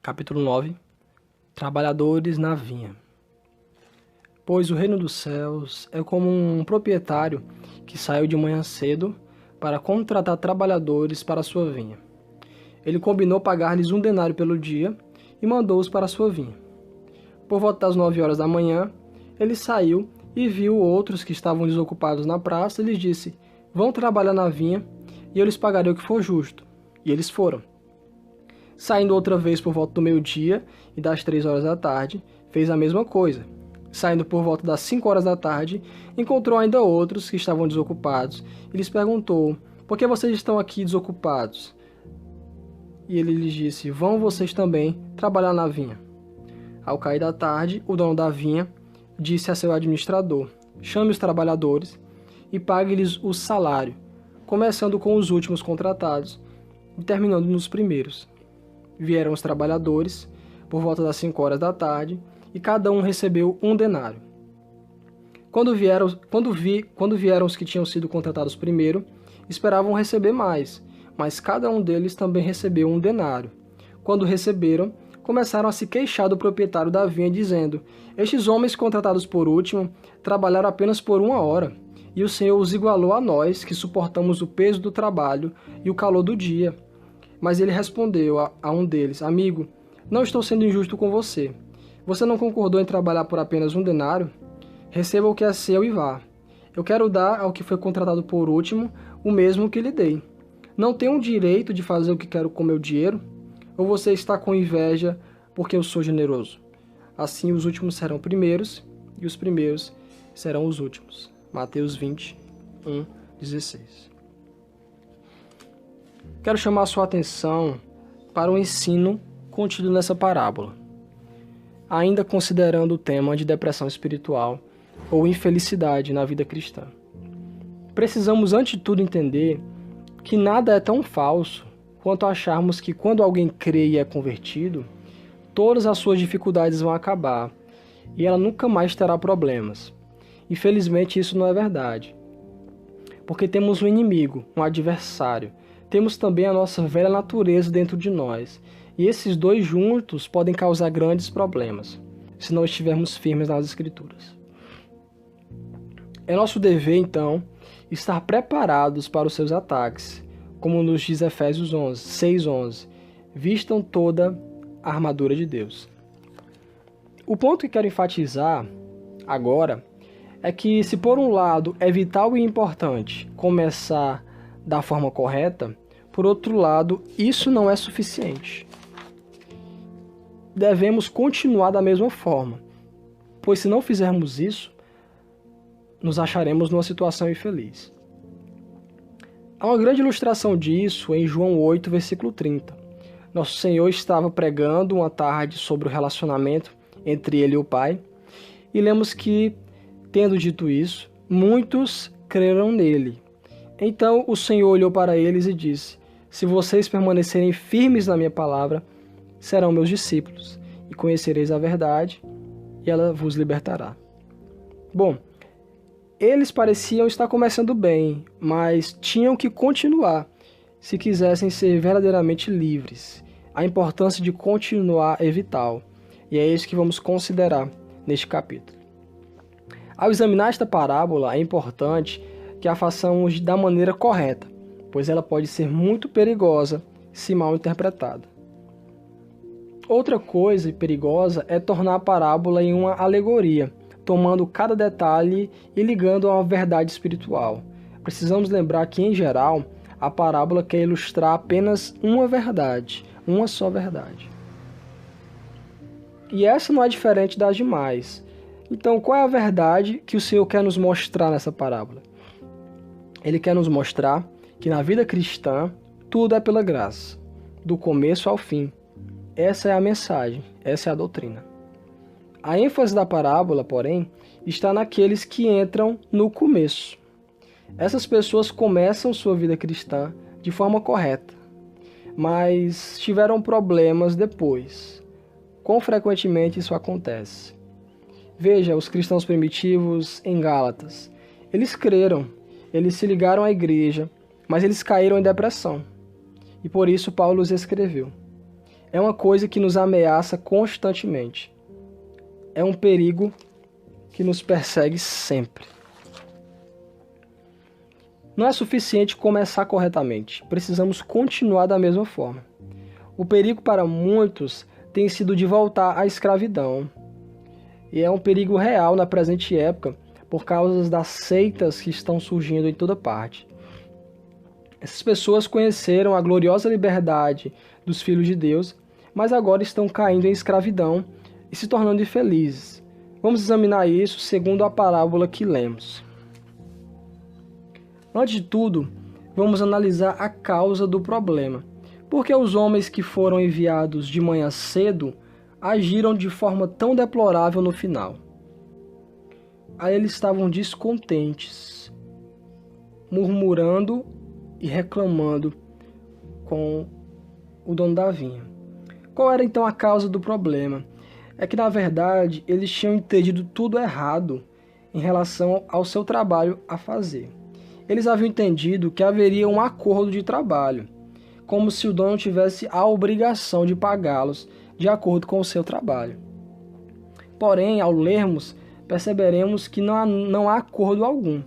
Capítulo 9. Trabalhadores na vinha. Pois o reino dos céus é como um proprietário que saiu de manhã cedo para contratar trabalhadores para a sua vinha. Ele combinou pagar-lhes 1 denário pelo dia e mandou-os para a sua vinha. Por volta das 9 horas da manhã, ele saiu e viu outros que estavam desocupados na praça e lhes disse: "Vão trabalhar na vinha e eu lhes pagarei o que for justo." E eles foram. Saindo outra vez por volta do meio-dia e das 3 horas da tarde, fez a mesma coisa. Saindo por volta das 5 horas da tarde, encontrou ainda outros que estavam desocupados e lhes perguntou: "Por que vocês estão aqui desocupados?" E ele lhes disse: "Vão vocês também trabalhar na vinha." Ao cair da tarde, o dono da vinha disse a seu administrador: "Chame os trabalhadores e pague-lhes o salário, começando com os últimos contratados e terminando nos primeiros." Vieram os trabalhadores por volta das 5 horas da tarde e cada um recebeu 1 denário. Quando vieram os que tinham sido contratados primeiro, esperavam receber mais, mas cada um deles também recebeu 1 denário. Quando receberam, começaram a se queixar do proprietário da vinha, dizendo: "Estes homens contratados por último trabalharam apenas por 1 hora, e o Senhor os igualou a nós, que suportamos o peso do trabalho e o calor do dia." Mas ele respondeu a um deles: "Amigo, não estou sendo injusto com você. Você não concordou em trabalhar por apenas 1 denário? Receba o que é seu e vá. Eu quero dar ao que foi contratado por último o mesmo que lhe dei. Não tenho o direito de fazer o que quero com meu dinheiro? Ou você está com inveja porque eu sou generoso? Assim os últimos serão primeiros e os primeiros serão os últimos." Mateus 20, 1-16. Quero chamar a sua atenção para o ensino contido nessa parábola, ainda considerando o tema de depressão espiritual ou infelicidade na vida cristã. Precisamos, antes de tudo, entender que nada é tão falso quanto acharmos que quando alguém crê e é convertido, todas as suas dificuldades vão acabar e ela nunca mais terá problemas. Infelizmente, isso não é verdade, porque temos um inimigo, um adversário. Temos também a nossa velha natureza dentro de nós, e esses dois juntos podem causar grandes problemas, se não estivermos firmes nas Escrituras. É nosso dever, então, estar preparados para os seus ataques, como nos diz Efésios 6:11, vistam toda a armadura de Deus. O ponto que quero enfatizar agora é que, se por um lado é vital e importante começar da forma correta, por outro lado, isso não é suficiente. Devemos continuar da mesma forma, pois se não fizermos isso, nos acharemos numa situação infeliz. Há uma grande ilustração disso em João 8, versículo 30. Nosso Senhor estava pregando uma tarde sobre o relacionamento entre Ele e o Pai, e lemos que, tendo dito isso, muitos creram nele. Então o Senhor olhou para eles e disse: "Se vocês permanecerem firmes na minha palavra, serão meus discípulos, e conhecereis a verdade, e ela vos libertará." Bom, eles pareciam estar começando bem, mas tinham que continuar se quisessem ser verdadeiramente livres. A importância de continuar é vital, e é isso que vamos considerar neste capítulo. Ao examinar esta parábola, é importante que a façamos da maneira correta, pois ela pode ser muito perigosa se mal interpretada. Outra coisa perigosa é tornar a parábola em uma alegoria, tomando cada detalhe e ligando a uma verdade espiritual. Precisamos lembrar que, em geral, a parábola quer ilustrar apenas uma verdade, uma só verdade. E essa não é diferente das demais. Então, qual é a verdade que o Senhor quer nos mostrar nessa parábola? Ele quer nos mostrar que na vida cristã tudo é pela graça, do começo ao fim. Essa é a mensagem, essa é a doutrina. A ênfase da parábola, porém, está naqueles que entram no começo. Essas pessoas começam sua vida cristã de forma correta, mas tiveram problemas depois. Quão frequentemente isso acontece? Veja os cristãos primitivos em Gálatas. Eles creram, eles se ligaram à igreja, mas eles caíram em depressão. E por isso Paulo os escreveu. é uma coisa que nos ameaça constantemente. É um perigo que nos persegue sempre. Não é suficiente começar corretamente, precisamos continuar da mesma forma. O perigo para muitos tem sido de voltar à escravidão. E é um perigo real na presente época por causa das seitas que estão surgindo em toda parte. Essas pessoas conheceram a gloriosa liberdade dos filhos de Deus, mas agora estão caindo em escravidão e se tornando infelizes. Vamos examinar isso segundo a parábola que lemos. Antes de tudo, vamos analisar a causa do problema. Por que os homens que foram enviados de manhã cedo agiram de forma tão deplorável no final? Aí eles estavam descontentes, murmurando e reclamando com o dono da vinha. Qual era então a causa do problema? É que, na verdade, eles tinham entendido tudo errado em relação ao seu trabalho a fazer. Eles haviam entendido que haveria um acordo de trabalho, como se o dono tivesse a obrigação de pagá-los de acordo com o seu trabalho. Porém, ao lermos, perceberemos que não há acordo algum.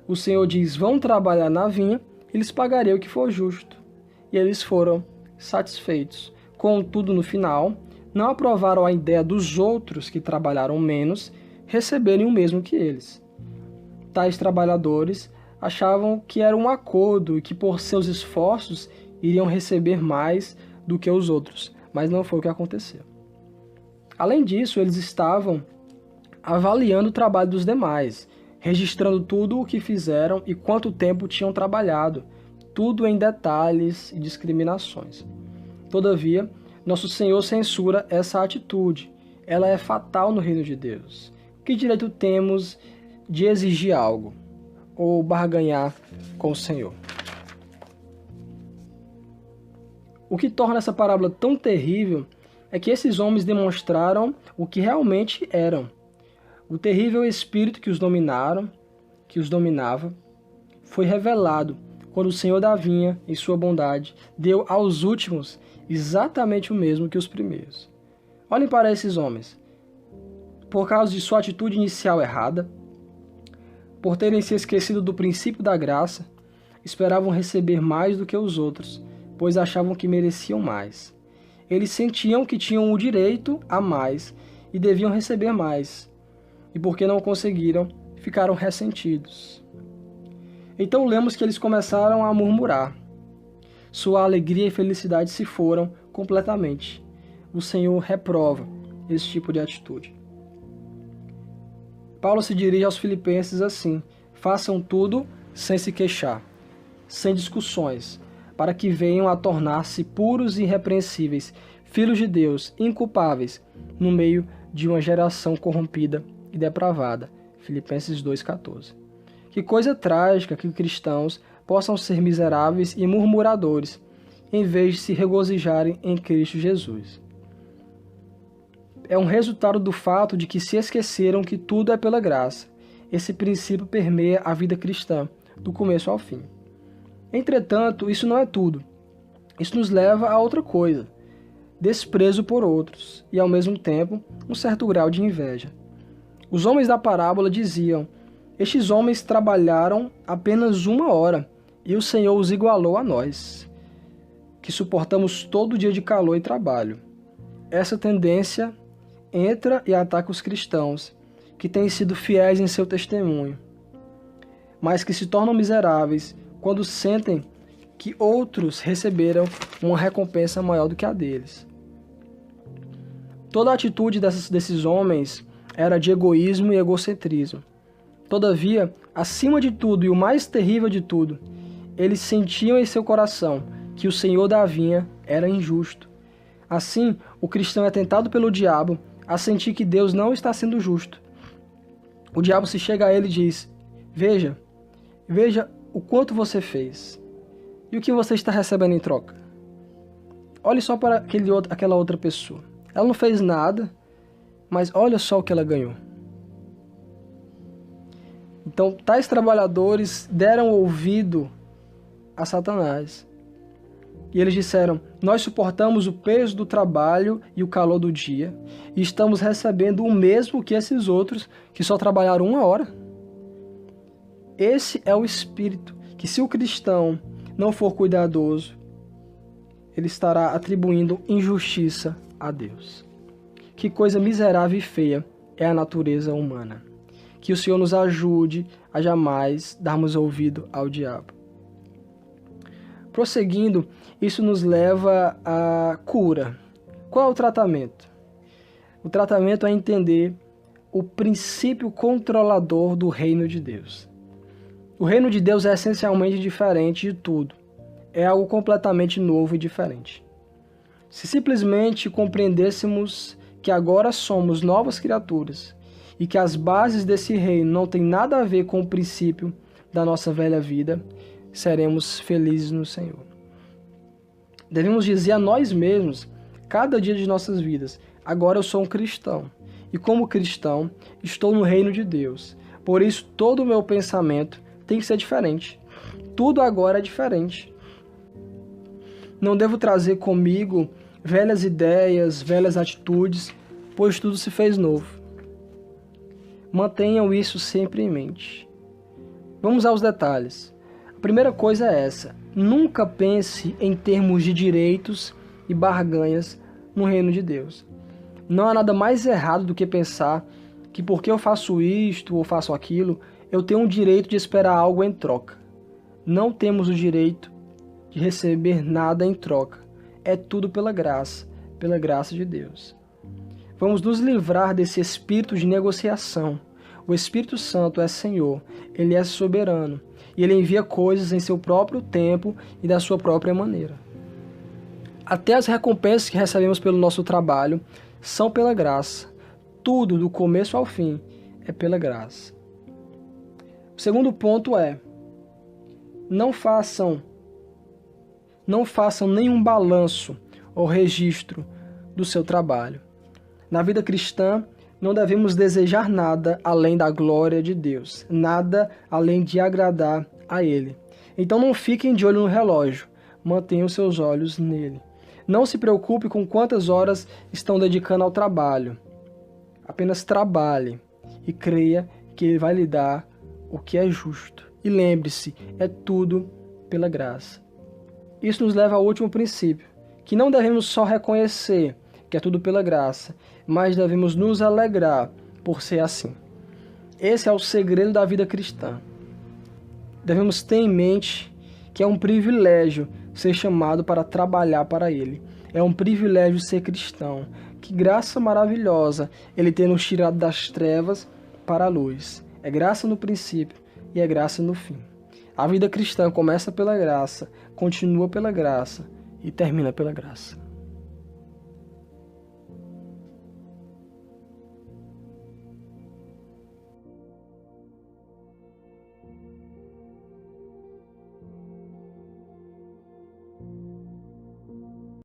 O Senhor diz: vão trabalhar na vinha, e lhes pagarei o que for justo. E eles foram satisfeitos. Contudo, no final, não aprovaram a ideia dos outros que trabalharam menos receberem o mesmo que eles. Tais trabalhadores achavam que era um acordo e que por seus esforços iriam receber mais do que os outros, mas não foi o que aconteceu. Além disso, eles estavam avaliando o trabalho dos demais, registrando tudo o que fizeram e quanto tempo tinham trabalhado, tudo em detalhes e discriminações. Todavia, nosso Senhor censura essa atitude. Ela é fatal no reino de Deus. Que direito temos de exigir algo ou barganhar com o Senhor? O que torna essa parábola tão terrível é que esses homens demonstraram o que realmente eram. O terrível espírito que os dominava, foi revelado quando o Senhor da vinha, em sua bondade, deu aos últimos exatamente o mesmo que os primeiros. Olhem para esses homens. Por causa de sua atitude inicial errada, por terem se esquecido do princípio da graça, esperavam receber mais do que os outros, pois achavam que mereciam mais. Eles sentiam que tinham o direito a mais e deviam receber mais, e porque não conseguiram, ficaram ressentidos. Então lemos que eles começaram a murmurar. Sua alegria e felicidade se foram completamente. O Senhor reprova esse tipo de atitude. Paulo se dirige aos filipenses assim: façam tudo sem se queixar, sem discussões, para que venham a tornar-se puros e irrepreensíveis, filhos de Deus, inculpáveis, no meio de uma geração corrompida e depravada. Filipenses 2,14. Que coisa trágica que cristãos possam ser miseráveis e murmuradores, em vez de se regozijarem em Cristo Jesus. É um resultado do fato de que se esqueceram que tudo é pela graça. Esse princípio permeia a vida cristã, do começo ao fim. Entretanto, isso não é tudo. Isso nos leva a outra coisa: desprezo por outros e, ao mesmo tempo, um certo grau de inveja. Os homens da parábola diziam: estes homens trabalharam apenas 1 hora e o Senhor os igualou a nós, que suportamos todo dia de calor e trabalho. Essa tendência entra e ataca os cristãos, que têm sido fiéis em seu testemunho, mas que se tornam miseráveis quando sentem que outros receberam uma recompensa maior do que a deles. Toda a atitude desses homens era de egoísmo e egocentrismo. Todavia, acima de tudo e o mais terrível de tudo, eles sentiam em seu coração que o Senhor da vinha era injusto. Assim, o cristão é tentado pelo diabo a sentir que Deus não está sendo justo. O diabo se chega a ele e diz: veja o quanto você fez e o que você está recebendo em troca. Olhe só para aquela outra pessoa. Ela não fez nada, mas olha só o que ela ganhou. Então, tais trabalhadores deram ouvido a Satanás. E eles disseram: nós suportamos o peso do trabalho e o calor do dia, e estamos recebendo o mesmo que esses outros que só trabalharam 1 hora. Esse é o espírito que, se o cristão não for cuidadoso, ele estará atribuindo injustiça a Deus. Que coisa miserável e feia é a natureza humana. Que o Senhor nos ajude a jamais darmos ouvido ao diabo. Prosseguindo, isso nos leva à cura. Qual é o tratamento? O tratamento é entender o princípio controlador do reino de Deus. O reino de Deus é essencialmente diferente de tudo. É algo completamente novo e diferente. Se simplesmente compreendêssemos que agora somos novas criaturas e que as bases desse reino não têm nada a ver com o princípio da nossa velha vida, seremos felizes no Senhor. Devemos dizer a nós mesmos, cada dia de nossas vidas: agora eu sou um cristão, e como cristão estou no reino de Deus. Por isso todo o meu pensamento tem que ser diferente. Tudo agora é diferente. Não devo trazer comigo velhas ideias, velhas atitudes, pois tudo se fez novo. Mantenham isso sempre em mente. Vamos aos detalhes. A primeira coisa é essa: nunca pense em termos de direitos e barganhas no reino de Deus. Não há nada mais errado do que pensar que porque eu faço isto ou faço aquilo, eu tenho o direito de esperar algo em troca. Não temos o direito de receber nada em troca. É tudo pela graça de Deus. Vamos nos livrar desse espírito de negociação. O Espírito Santo é Senhor, Ele é soberano, e Ele envia coisas em seu próprio tempo e da sua própria maneira. Até as recompensas que recebemos pelo nosso trabalho são pela graça. Tudo, do começo ao fim, é pela graça. O segundo ponto é: não façam nenhum balanço ou registro do seu trabalho. Na vida cristã, não devemos desejar nada além da glória de Deus, nada além de agradar a Ele. Então não fiquem de olho no relógio, mantenham seus olhos nele. Não se preocupe com quantas horas estão dedicando ao trabalho. Apenas trabalhe e creia que Ele vai lhe dar o que é justo. E lembre-se, é tudo pela graça. Isso nos leva ao último princípio, que não devemos só reconhecer que é tudo pela graça, mas devemos nos alegrar por ser assim. Esse é o segredo da vida cristã. Devemos ter em mente que é um privilégio ser chamado para trabalhar para Ele. É um privilégio ser cristão. Que graça maravilhosa Ele ter nos tirado das trevas para a luz. É graça no princípio e é graça no fim. A vida cristã começa pela graça, continua pela graça e termina pela graça.